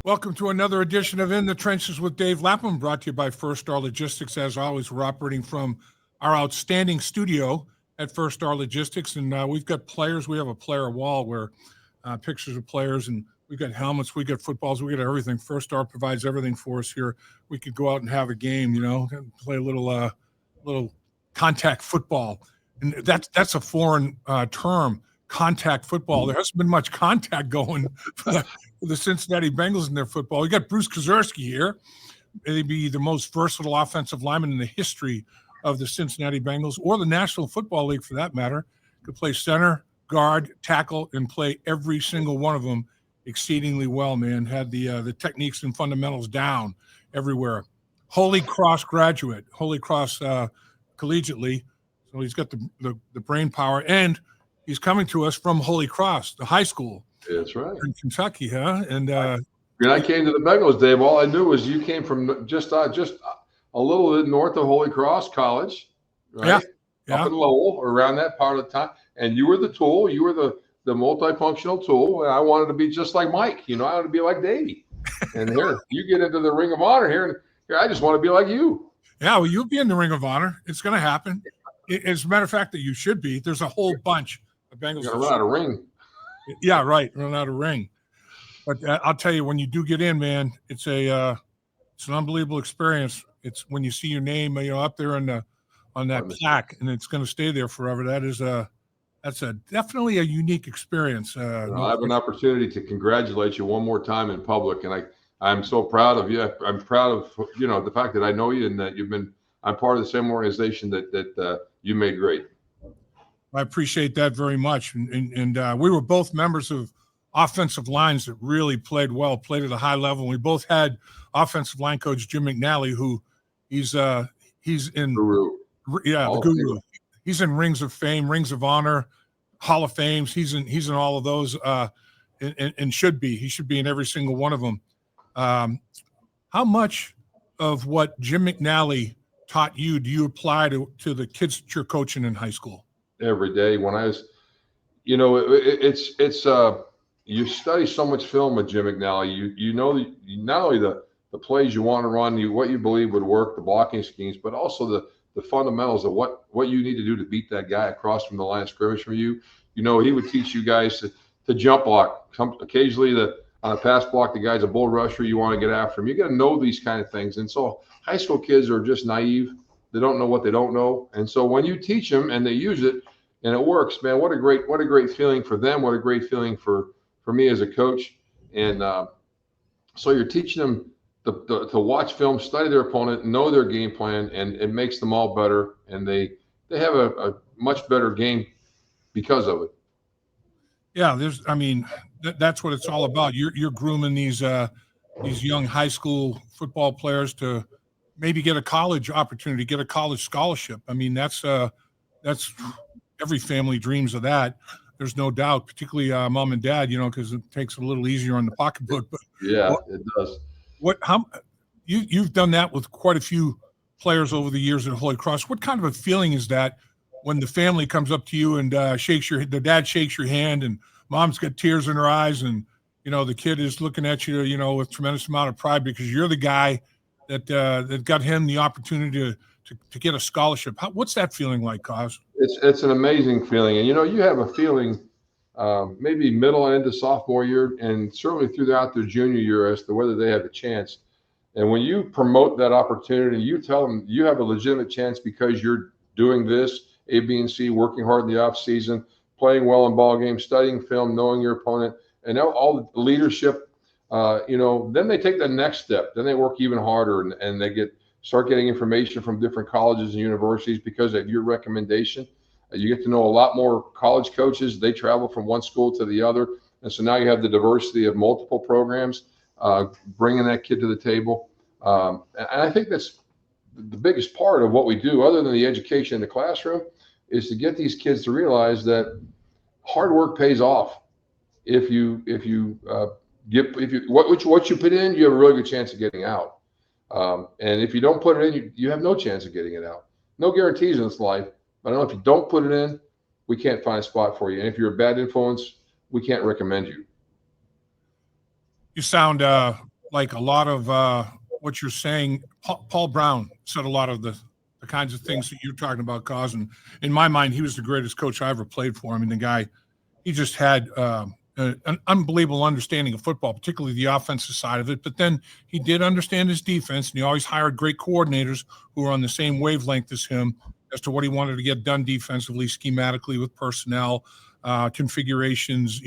Welcome to another edition of In the Trenches with Dave Lapham, brought to you by First Star Logistics. As always, we're operating from our outstanding studio at First Star Logistics, and we've got players. We have a player wall where pictures of players, and we've got helmets, we got footballs, we got everything. First Star provides everything for us here. We could go out and have a game, play a little contact football, and that's a foreign term. Contact football. There hasn't been much contact going for the Cincinnati Bengals in their football. You got Bruce Kozerski here. He'd be the most versatile offensive lineman in the history of the Cincinnati Bengals, or the National Football League for that matter. Could play center, guard, tackle, and play every single one of them exceedingly well, man. Had the techniques and fundamentals down everywhere. Holy Cross graduate, Holy Cross collegiately. So he's got the brain power, and he's coming to us from Holy Cross, the high school. That's right. In Kentucky, huh? And when I came to the Bengals, Dave, all I knew was you came from just a little bit north of Holy Cross College, right? Yeah. Up in Lowell, around that part of the time. And you were the tool. You were the multifunctional tool. And I wanted to be just like Mike. I wanted to be like Davey. And here, you get into the Ring of Honor here, and here I just want to be like you. Yeah, well, you'll be in the Ring of Honor. It's going to happen. As a matter of fact, that you should be. There's a whole bunch of Bengals. You're going to run out of ring. Yeah, right. Run out of ring. But I'll tell you, when you do get in, man, it's an unbelievable experience. It's when you see your name, up there on that plaque, and it's going to stay there forever. That's definitely a unique experience. I have an opportunity to congratulate you one more time in public, and I'm so proud of you. I'm proud of the fact that I know you and that I'm part of the same organization that you made great. I appreciate that very much. And we were both members of offensive lines that really played well, played at a high level. We both had offensive line coach Jim McNally, who he's in Guru. The guru. He's in Rings of Fame, Rings of Honor, Hall of Fames. He's in all of those, and should be. He should be in every single one of them. How much of what Jim McNally taught you do you apply to the kids that you're coaching in high school? Every day. When I was, it's you study so much film with Jim McNally. You know not only the plays you want to run, what you believe would work, the blocking schemes, but also the fundamentals of what you need to do to beat that guy across from the line of scrimmage from you. He would teach you guys to jump block. Occasionally on a pass block, the guy's a bull rusher. You want to get after him. You got to know these kind of things. And so high school kids are just naive. They don't know what they don't know. And so when you teach them and they use it and it works, man, what a great feeling for them. What a great feeling for me as a coach. And so you're teaching them to watch film, study their opponent, know their game plan, and it makes them all better. And they have a much better game because of it. Yeah, that's what it's all about. You're grooming these young high school football players to maybe get a college opportunity, get a college scholarship. That's every family dreams of that. There's no doubt, particularly mom and dad, because it takes a little easier on the pocketbook. But yeah, it does. You've done that with quite a few players over the years at Holy Cross. What kind of a feeling is that when the family comes up to you and the dad shakes your hand and mom's got tears in her eyes and the kid is looking at you, with tremendous amount of pride because you're the guy that got him the opportunity to get a scholarship? What's that feeling like, Koz? It's an amazing feeling, and you have a feeling maybe middle and into sophomore year, and certainly throughout their junior year as to whether they have a chance. And when you promote that opportunity, you tell them you have a legitimate chance because you're doing this, A, B, and C, working hard in the off season, playing well in ball games, studying film, knowing your opponent, and all the leadership. Then they take the next step. Then they work even harder, and they start getting information from different colleges and universities because of your recommendation. You get to know a lot more college coaches. They travel from one school to the other. And so now you have the diversity of multiple programs, bringing that kid to the table. And I think that's the biggest part of what we do, other than the education in the classroom, is to get these kids to realize that hard work pays off. What you put in, you have a really good chance of getting out. And if you don't put it in, you have no chance of getting it out. No guarantees in this life. But I know if you don't put it in, we can't find a spot for you. And if you're a bad influence, we can't recommend you. You sound like a lot of what you're saying. Paul Brown said a lot of the kinds of things that you're talking about, Cos. And in my mind, he was the greatest coach I ever played for. I mean, the guy, he just had an unbelievable understanding of football, particularly the offensive side of it. But then he did understand his defense, and he always hired great coordinators who were on the same wavelength as him as to what he wanted to get done defensively, schematically, with personnel, configurations,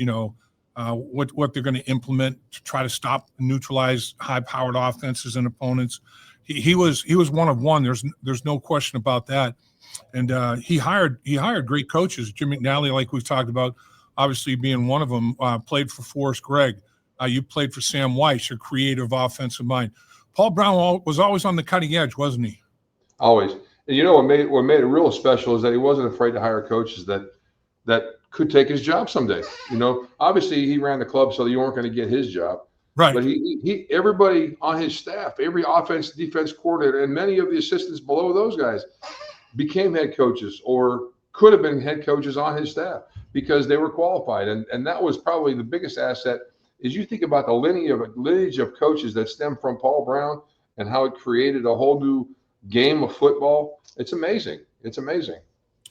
what they're going to implement to try to stop and neutralize high-powered offenses and opponents. He was one of one. There's no question about that. And he hired great coaches. Jim McNally, like we've talked about, obviously being one of them, played for Forrest Gregg. You played for Sam Weiss, your creative offensive mind. Paul Brown was always on the cutting edge, wasn't he? Always. And what made it real special is that he wasn't afraid to hire coaches that could take his job someday. Obviously he ran the club so that you weren't going to get his job. Right. But he everybody on his staff, every offense, defense coordinator, and many of the assistants below those guys became head coaches or could have been head coaches on his staff because they were qualified. And that was probably the biggest asset. Is you think about the lineage of coaches that stem from Paul Brown and how it created a whole new game of football. It's amazing. It's amazing.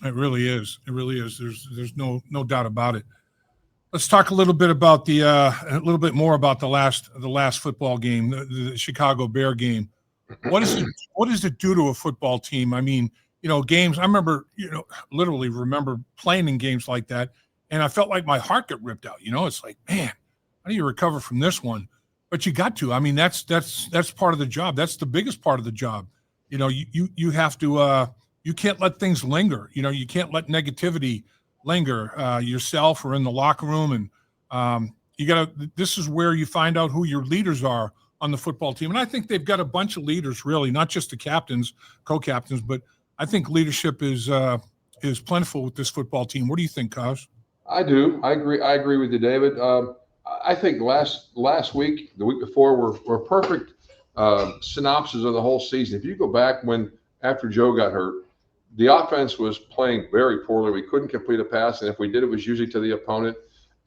It really is. It really is. There's no doubt about it. Let's talk a little bit about a little bit more about the last football game, the Chicago Bear game. What does it do to a football team? I mean, games. I remember, literally remember playing in games like that, and I felt like my heart got ripped out. It's like, man, how do you recover from this one? But you got to. I mean, that's part of the job. That's the biggest part of the job. You have to. You can't let things linger. You can't let negativity linger yourself or in the locker room. And you got to. This is where you find out who your leaders are on the football team. And I think they've got a bunch of leaders, really, not just the captains, co-captains, but I think leadership is plentiful with this football team. What do you think, Kaz? I do. I agree with you, David. I think last week, the week before, were perfect synopsis of the whole season. If you go back after Joe got hurt, the offense was playing very poorly. We couldn't complete a pass, and if we did, it was usually to the opponent.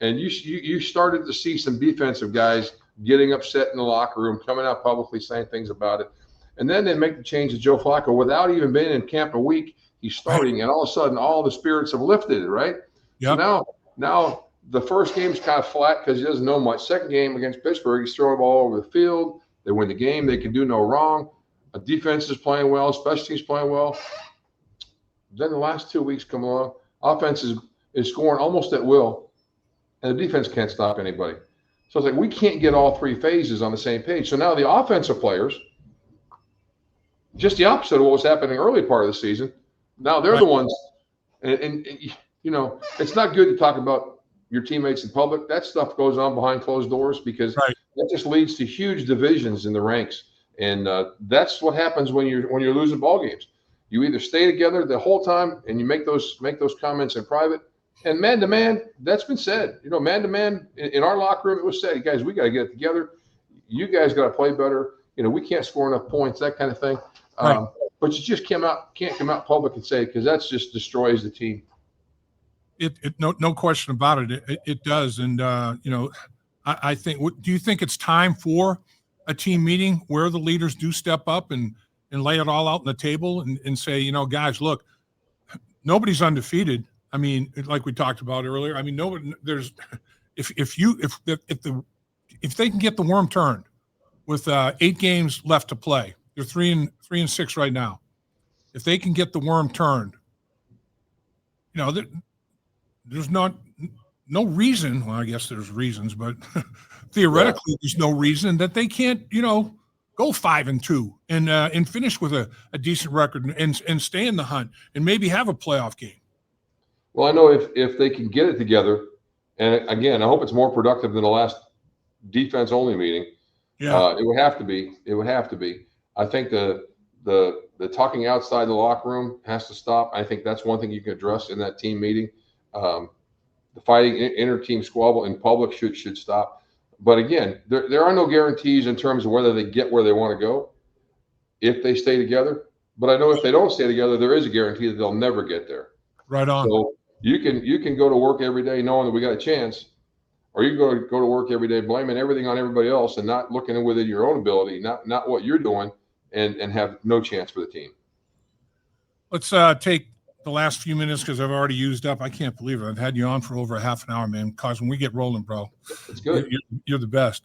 And you started to see some defensive guys getting upset in the locker room, coming out publicly saying things about it. And then they make the change to Joe Flacco without even being in camp a week. He's starting, and all of a sudden, all the spirits have lifted, right? Yep. So now the first game's kind of flat because he doesn't know much. Second game against Pittsburgh, he's throwing the ball over the field. They win the game. They can do no wrong. A defense is playing well. Special teams playing well. Then the last 2 weeks come along. Offense is scoring almost at will, and the defense can't stop anybody. So it's like we can't get all three phases on the same page. So now the offensive players, just the opposite of what was happening early part of the season, now they're the ones. And it's not good to talk about your teammates in public. That stuff goes on behind closed doors because that just leads to huge divisions in the ranks. And that's what happens when you're losing ball games. You either stay together the whole time and you make those comments in private. And man to man, that's been said. Man to man in our locker room, it was said, guys, we got to get it together. You guys got to play better. We can't score enough points, that kind of thing. But you just can't come out public and say it because that just destroys the team. No question about it. It does. And I think. Do you think it's time for a team meeting where the leaders do step up and lay it all out on the table and say, guys, look, nobody's undefeated. I mean, like we talked about earlier. I mean, nobody. There's if they can get the worm turned with 8 games left to play, they're 3-6 right now. If they can get the worm turned, there's no reason. Well, I guess there's reasons, but theoretically, there's no reason that they can't, go 5-2 and finish with a decent record and stay in the hunt and maybe have a playoff game. Well, I know if they can get it together, and again, I hope it's more productive than the last defense only meeting. Yeah, it would have to be. It would have to be. I think the talking outside the locker room has to stop. I think that's one thing you can address in that team meeting. The fighting inter-team squabble in public should stop. But again, there are no guarantees in terms of whether they get where they want to go if they stay together. But I know if they don't stay together, there is a guarantee that they'll never get there. Right on. So you can go to work every day knowing that we got a chance, or you go to work every day blaming everything on everybody else and not looking within your own ability, not what you're doing, and have no chance for the team. Let's take the last few minutes because I've already used up. I can't believe it. I've had you on for over a half an hour, man. Because when we get rolling, bro, it's good. You're the best.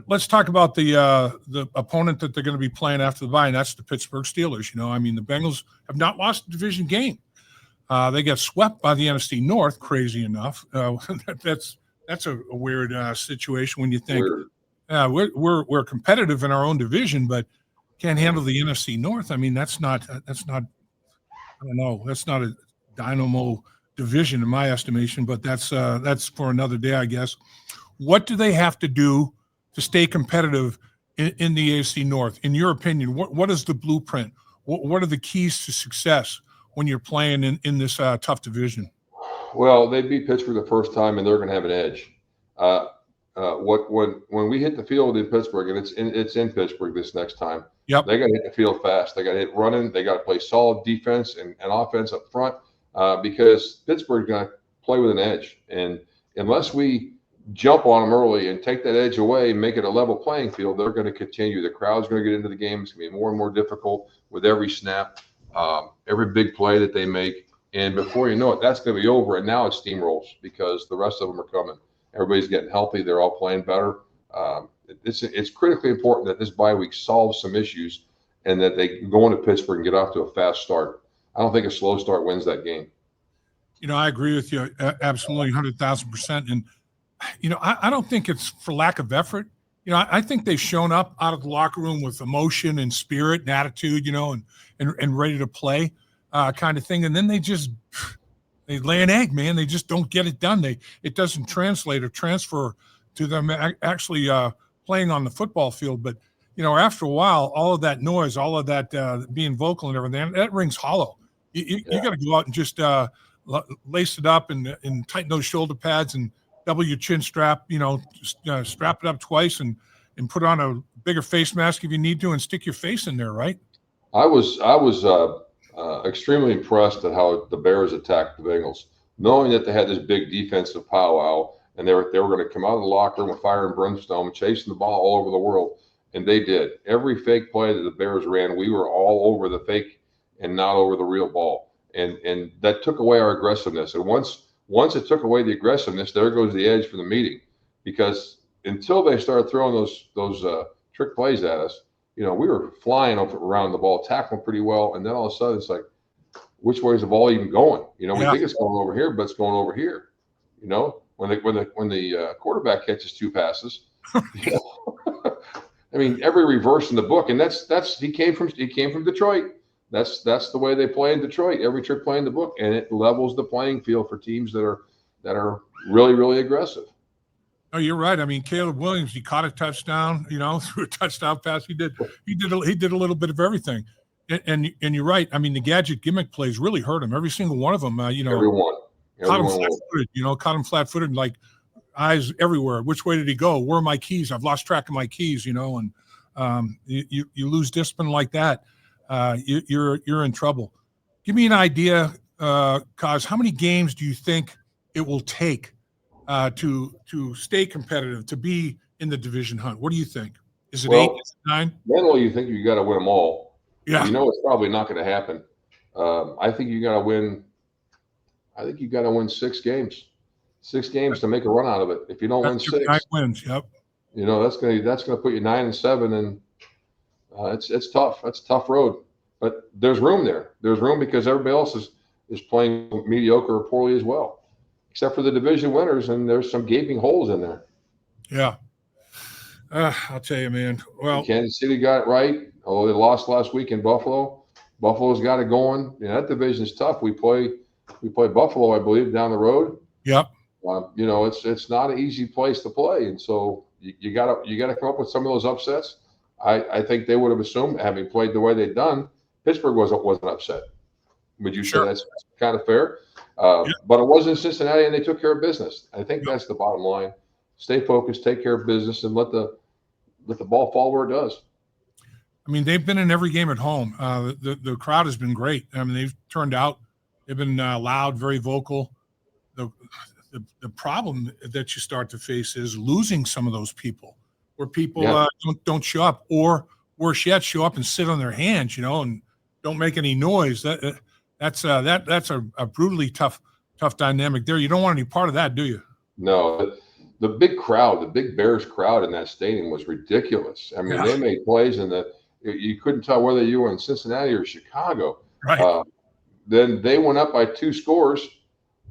Let's talk about the opponent that they're going to be playing after the bye, and that's the Pittsburgh Steelers. I mean, the Bengals have not lost a division game. They got swept by the NFC North, crazy enough. That's a weird situation when you think we're competitive in our own division, but can't handle the NFC North. I mean, that's not I don't know. That's not a dynamo division in my estimation, but that's for another day, I guess. What do they have to do to stay competitive in the AFC North? In your opinion, what is the blueprint? What are the keys to success when you're playing in this tough division? Well, they beat Pittsburgh the first time, and they're going to have an edge. When we hit the field in Pittsburgh, and it's in Pittsburgh this next time, yep, they got to hit the field fast. They got to hit running. They got to play solid defense and offense up front because Pittsburgh's going to play with an edge. And unless we jump on them early and take that edge away and make it a level playing field, they're going to continue. The crowd's going to get into the game. It's going to be more and more difficult with every snap, every big play that they make. And before you know it, that's going to be over. And now it's steamrolls because the rest of them are coming. Everybody's getting healthy. They're all playing better. It's critically important that this bye week solves some issues and that they go into Pittsburgh and get off to a fast start. I don't think a slow start wins that game. I agree with you absolutely 100,000%. And, I don't think it's for lack of effort. I think they've shown up out of the locker room with emotion and spirit and attitude, and ready to play kind of thing. And then they lay an egg, man. They just don't get it done. It doesn't translate or transfer to them actually playing on the football field. But, after a while, all of that noise, all of that being vocal and everything, that rings hollow. You got to go out and just lace it up and tighten those shoulder pads and double your chin strap, strap it up twice and put on a bigger face mask if you need to and stick your face in there, right? I was extremely impressed at how the Bears attacked the Bengals, knowing that they had this big defensive powwow and they were going to come out of the locker room with fire and brimstone, chasing the ball all over the world. And they did. Every fake play that the Bears ran, we were all over the fake and not over the real ball. And that took away our aggressiveness. And once it took away the aggressiveness, there goes the edge for the meeting. Because until they started throwing those trick plays at us, we were flying around the ball, tackling pretty well. And then all of a sudden, it's like, which way is the ball even going? We think it's going over here, but it's going over here. When the quarterback catches two passes, I mean, every reverse in the book, and he came from Detroit. That's the way they play in Detroit. Every trick play in the book, and it levels the playing field for teams that are really, really aggressive. Oh, you're right. I mean, Caleb Williams, he caught a touchdown, threw a touchdown pass. He did a little bit of everything. And you're right. I mean, the gadget gimmick plays really hurt him. Every single one of them, everyone caught him flat-footed, caught him flat-footed, like eyes everywhere. Which way did he go? Where are my keys? I've lost track of my keys, and you lose discipline like that. You're in trouble. Give me an idea, Koz, how many games do you think it will take to stay competitive, to be in the division hunt? What do you think? Is it 8? Is it 9? Mentally, you think you got to win them all. Yeah. It's probably not going to happen. I think you got to win. I think you got to win 6 games. 6 games to make a run out of it. If you don't win 6, 9 wins. Yep. That's going to put you 9-7, and it's tough. That's a tough road. But there's room there. There's room because everybody else is playing mediocre or poorly as well, except for the division winners, and there's some gaping holes in there. Yeah. I'll tell you, man. Well, Kansas City got it right, although they lost last week in Buffalo. Buffalo's got it going. That division is tough. We play Buffalo, I believe, down the road. Yep. It's not an easy place to play, and so you gotta come up with some of those upsets. I think they would have assumed, having played the way they'd done, Pittsburgh wasn't upset. Would you say that's kind of fair? But it wasn't Cincinnati, and they took care of business. I think that's the bottom line. Stay focused, take care of business, and let the ball fall where it does. I mean, they've been in every game at home. The crowd has been great. I mean, they've turned out. They've been loud, very vocal. the problem that you start to face is losing some of those people, where people don't show up, or worse yet, show up and sit on their hands, and don't make any noise. That's a brutally tough dynamic there. You don't want any part of that, do you? No, the big crowd, the big Bears crowd in that stadium was ridiculous. I mean, they made plays and you couldn't tell whether you were in Cincinnati or Chicago. Right. Then they went up by 2 scores,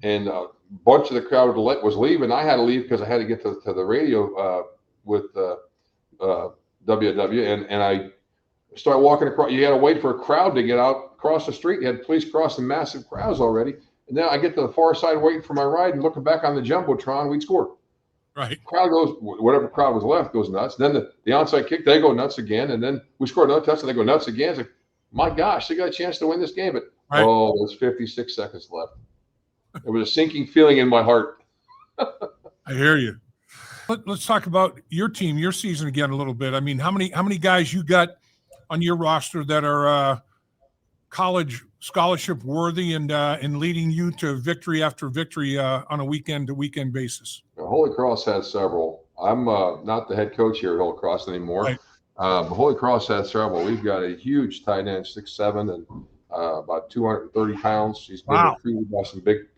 and a bunch of the crowd was leaving. I had to leave because I had to get to the radio with WW, and I started walking across. You had to wait for a crowd to get out across the street. You had police crossing massive crowds already. And then I get to the far side waiting for my ride and looking back on the Jumbotron, we'd scored. Right. Crowd goes, whatever crowd was left goes nuts. Then the onside kick, they go nuts again. And then we scored another touchdown, they go nuts again. It's like, my gosh, they got a chance to win this game. But, there's 56 seconds left. There was a sinking feeling in my heart. I hear you. Let's talk about your team, your season again a little bit. I mean, how many guys you got on your roster that are college scholarship worthy and leading you to victory after victory on a weekend-to-weekend basis? Holy Cross has several. I'm not the head coach here at Holy Cross anymore. Right. But Holy Cross has several. We've got a huge tight end, 6'7", and about 230 pounds. He's been recruited by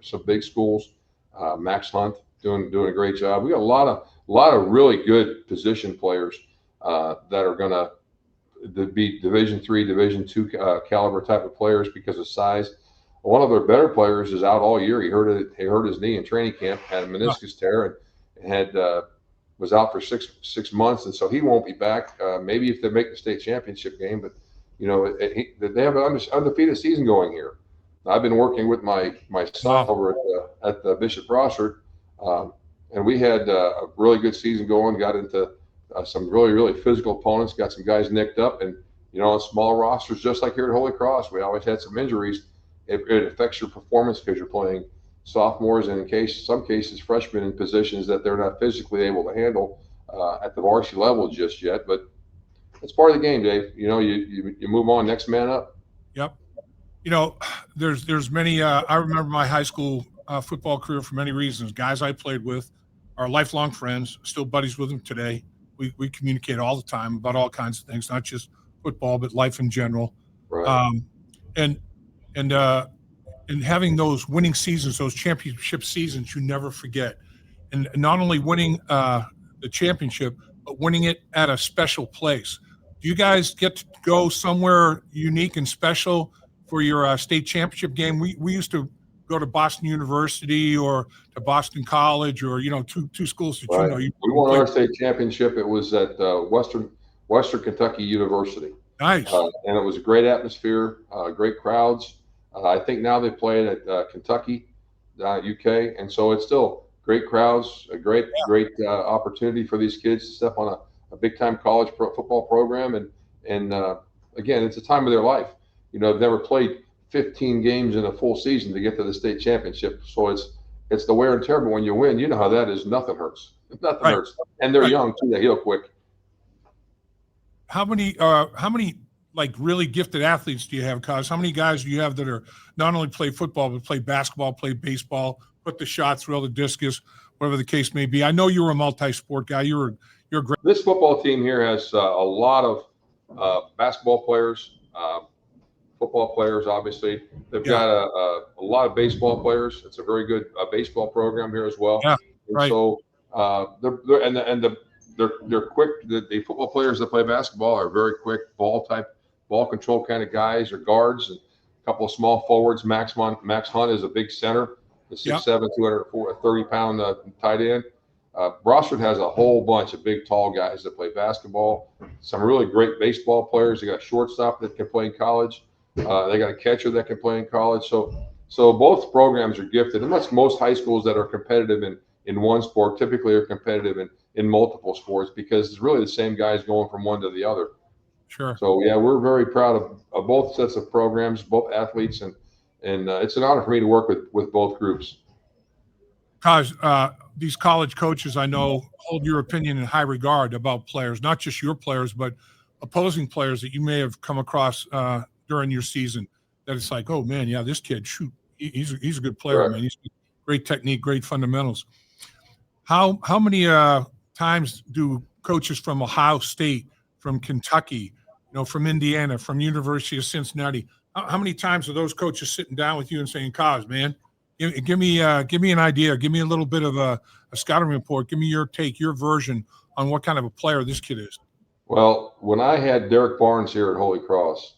some big schools. Max Hunt doing a great job. We got a lot of really good position players that are going to be Division III, Division II caliber type of players because of size. One of their better players is out all year. He hurt his knee in training camp, had a meniscus tear, and was out for six months, and so he won't be back. Maybe if they make the state championship game, but they have an undefeated season going here. I've been working with my son over at the Bishop Brossard, and we had a really good season going. Got into some really physical opponents. Got some guys nicked up, and on small rosters, just like here at Holy Cross, we always had some injuries. It affects your performance because you're playing sophomores and in some cases freshmen in positions that they're not physically able to handle at the varsity level just yet. But it's part of the game, Dave. You move on, next man up. Yep. There's many. I remember my high school football career for many reasons. Guys I played with are lifelong friends, still buddies with them today. We communicate all the time about all kinds of things, not just football, but life in general. Right. And having those winning seasons, those championship seasons, you never forget. And not only winning the championship, but winning it at a special place. Do you guys get to go somewhere unique and special for your state championship game? We used to go to Boston University or to Boston College or, two schools that right. We won our state championship. It was at Western Kentucky University. Nice. And it was a great atmosphere, great crowds. I think now they play it at Kentucky, UK, and so it's still great crowds, a great opportunity for these kids to step on a big-time college football program, and again, it's a time of their life. They've never played 15 games in a full season to get to the state championship, so it's the wear and tear. But when you win, you know how that is. Nothing hurts. Nothing hurts, and they're young too. They heal quick. How many like really gifted athletes do you have, Cos? How many guys do you have that are not only play football, but play basketball, play baseball, put the shot, throw the discus, whatever the case may be? I know you're a multi-sport guy. You're great. This football team here has a lot of basketball players, football players, obviously. They've got a lot of baseball players. It's a very good baseball program here as well. Yeah, and right. So they're quick. The football players that play basketball are very quick, ball control kind of guys or guards, and a couple of small forwards. Max Hunt is a big center, the 6'7", 230-pound tight end. Brossard has a whole bunch of big, tall guys that play basketball. Some really great baseball players. They got a shortstop that can play in college. They got a catcher that can play in college. So both programs are gifted. And that's most high schools that are competitive in one sport typically are competitive in multiple sports because it's really the same guys going from one to the other. Sure. So yeah, we're very proud of both sets of programs, both athletes, and it's an honor for me to work with both groups. Cos, these college coaches I know hold your opinion in high regard about players, not just your players, but opposing players that you may have come across during your season. That it's like, oh man, yeah, this kid, shoot, he's a good player, man. He's a great technique, great fundamentals. How many times do coaches from Ohio State, from Kentucky, from Indiana, from University of Cincinnati, how many times are those coaches sitting down with you and saying, "Koz, man, give me an idea, give me a little bit of a scouting report, give me your take, your version on what kind of a player this kid is"? Well, when I had Derek Barnes here at Holy Cross,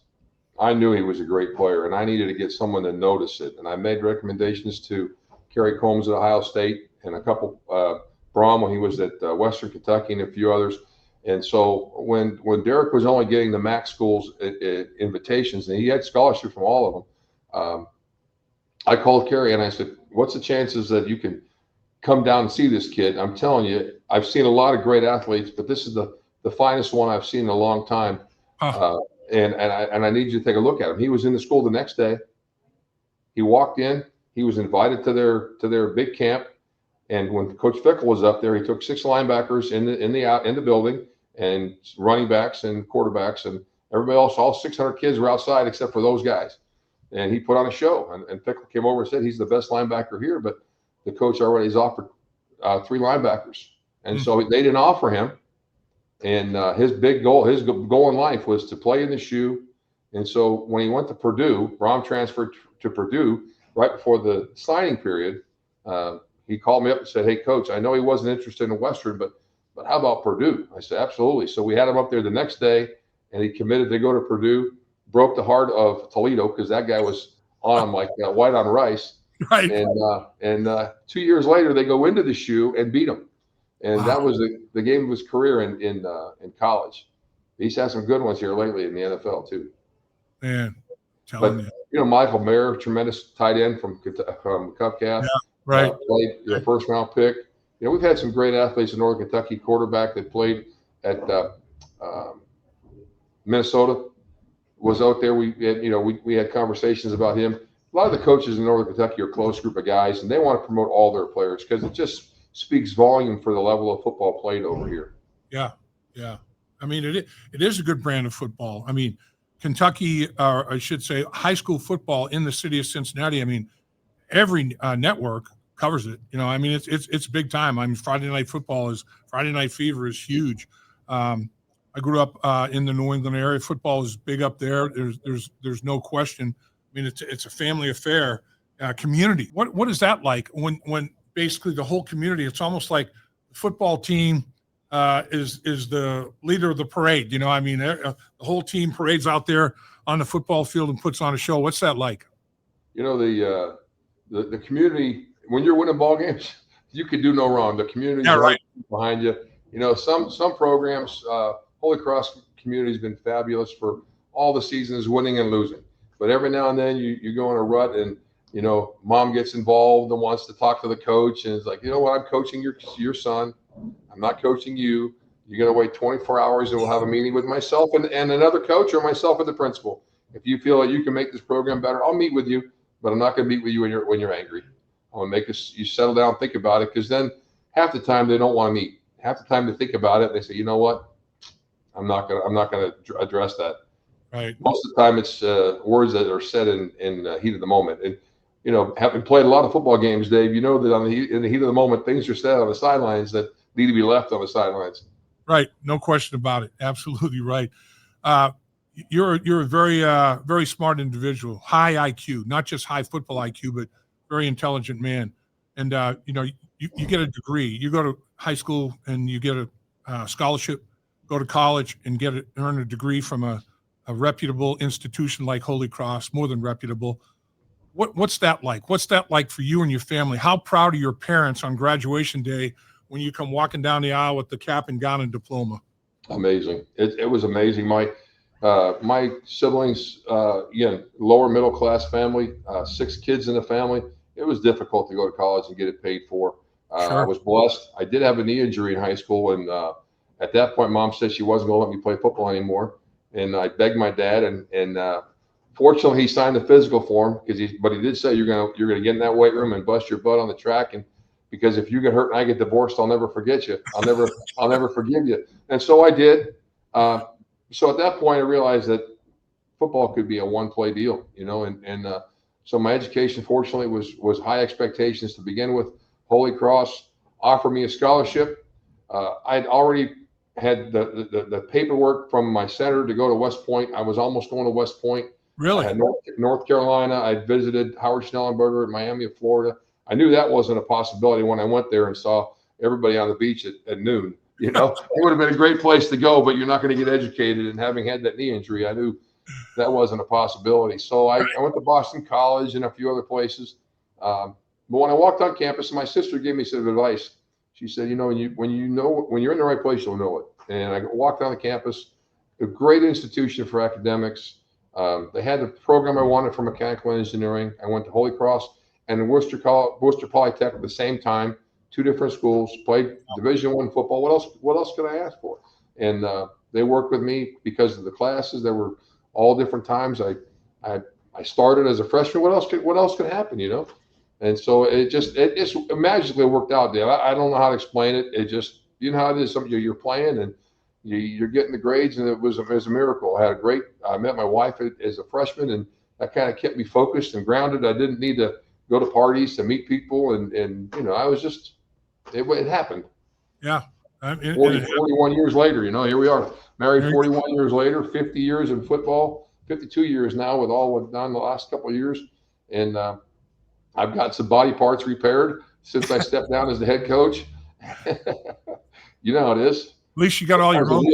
I knew he was a great player, and I needed to get someone to notice it. And I made recommendations to Kerry Combs at Ohio State and a couple, Brom when he was at Western Kentucky and a few others. And so when Derek was only getting the MAC schools invitations, and he had scholarship from all of them, I called Kerry and I said, "What's the chances that you can come down and see this kid? I'm telling you, I've seen a lot of great athletes, but this is the finest one I've seen in a long time. And I need you to take a look at him." He was in the school the next day. He walked in. He was invited to their big camp. And when Coach Fickle was up there, he took 6 linebackers in the building, and running backs and quarterbacks, and everybody else. All 600 kids were outside except for those guys. And he put on a show. And Fickle came over and said he's the best linebacker here, but the coach already has offered 3 linebackers, and so they didn't offer him. And his goal in life was to play in the shoe. And so when he went to Purdue, Brom transferred to Purdue right before the signing period. He called me up and said, "Hey, Coach, I know he wasn't interested in Western, but how about Purdue?" I said, "Absolutely." So we had him up there the next day, and he committed to go to Purdue. Broke the heart of Toledo because that guy was on him like white on rice. Right. And 2 years later, they go into the shoe and beat him. And that was the game of his career in college. He's had some good ones here lately in the NFL too. Man, telling you. Michael Mayer, tremendous tight end from Cupcalf. Yeah, right. Played first round pick. We've had some great athletes in Northern Kentucky. Quarterback that played at Minnesota was out there. We had conversations about him. A lot of the coaches in Northern Kentucky are a close group of guys, and they want to promote all their players because it just speaks volume for the level of football played over here. Yeah. I mean, it is a good brand of football. I mean, Kentucky, or I should say high school football in the city of Cincinnati, I mean, every network covers it. I mean, it's big time. I mean, Friday Night Fever is huge. I grew up in the New England area. Football is big up there. There's no question. I mean, it's a family affair. Community. What is that like when basically the whole community? It's almost like the football team is the leader of the parade. I mean, the whole team parades out there on the football field and puts on a show. What's that like? The community, when you're winning ball games, you can do no wrong. The community right behind you. Some programs, Holy Cross community has been fabulous for all the seasons, winning and losing. But every now and then you go in a rut, and mom gets involved and wants to talk to the coach, and it's like, I'm coaching your son. I'm not coaching you. You're going to wait 24 hours, and we'll have a meeting with myself and another coach, or myself and the principal. If you feel like you can make this program better, I'll meet with you, but I'm not going to meet with you when you're angry. I want to make you settle down, think about it, because then half the time they don't want to meet. Half the time they think about it, they say, "You know what? I'm not going to address that." Right. Most of the time, it's words that are said in heat of the moment. And having played a lot of football games, Dave, that in the heat of the moment, things are said on the sidelines that need to be left on the sidelines. Right. No question about it. Absolutely right. You're a very very smart individual, high IQ, not just high football IQ, but very intelligent man. And you get a degree. You go to high school and you get a scholarship, go to college and earn a degree from a reputable institution like Holy Cross, more than reputable. What's that like? What's that like for you and your family? How proud are your parents on graduation day when you come walking down the aisle with the cap and gown and diploma? Amazing. It was amazing. My siblings, lower middle class family, 6 kids in the family. It was difficult to go to college and get it paid for. Sure. I was blessed. I did have a knee injury in high school, and at that point, Mom said she wasn't going to let me play football anymore. And I begged my dad, and fortunately, he signed the physical for him but he did say you're gonna get in that weight room and bust your butt on the track, and because if you get hurt and I get divorced, I'll never forget you. I'll never forgive you. And so I did. So at that point, I realized that football could be a one-play deal, and So my education, fortunately, was high expectations to begin with. Holy Cross offered me a scholarship. I'd already had the paperwork from my senator to go to West Point. I was almost going to West Point. Really? I had North Carolina. I'd visited Howard Schnellenberger in Miami, Florida. I knew that wasn't a possibility when I went there and saw everybody on the beach at noon. It would have been a great place to go, but you're not going to get educated. And having had that knee injury, I knew that wasn't a possibility. So I went to Boston College and a few other places. But when I walked on campus, my sister gave me some advice. She said, when you're in the right place, you'll know it. And I walked on the campus, a great institution for academics. They had the program I wanted for mechanical engineering. I went to Holy Cross and Worcester Polytech at the same time. 2 different schools, played Division I football. What else could I ask for? And they worked with me because of the classes. There were all different times. I started as a freshman. What else could happen? And so it just magically worked out, Dave. I don't know how to explain it. It just, how it is. You're playing and you're getting the grades, and it was a miracle. I met my wife as a freshman, and that kind of kept me focused and grounded. I didn't need to go to parties to meet people, and I was just, it happened. Yeah. 41 years later, here we are, married 41 years later, 50 years in football, 52 years now with all we've done the last couple of years. And I've got some body parts repaired since I stepped down as the head coach. You know how it is. At least you got all your own.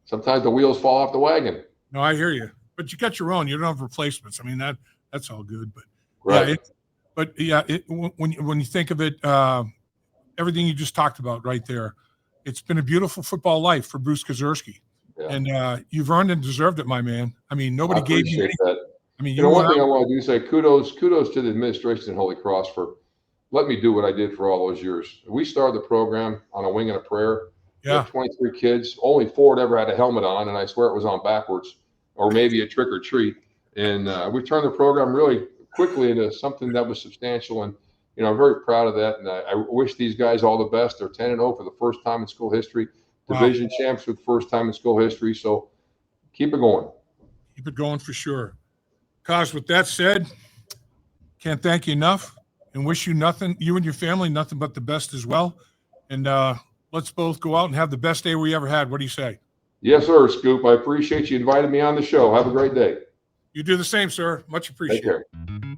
Sometimes the wheels fall off the wagon. No, I hear you. But you got your own. You don't have replacements. I mean, that's all good. But right. When you think of it, everything you just talked about right there, it's been a beautiful football life for Bruce Kozerski. Yeah. And you've earned and deserved it, my man. I mean, nobody gave you anything. That. I mean, one thing I want to do is say kudos to the administration at Holy Cross for letting me do what I did for all those years. We started the program on a wing and a prayer. Yeah. 23 kids. Only 4 had ever had a helmet on, and I swear it was on backwards, or maybe a trick or treat. And we turned the program really quickly into something that was substantial. And I'm very proud of that. And I wish these guys all the best. They're 10-0 for the first time in school history. Division champs for the first time in school history. So keep it going. Keep it going for sure. Koz, with that said, can't thank you enough and wish you nothing, you and your family, nothing but the best as well. And let's both go out and have the best day we ever had. What do you say? Yes, sir, Scoop. I appreciate you inviting me on the show. Have a great day. You do the same, sir. Much appreciated. Take care.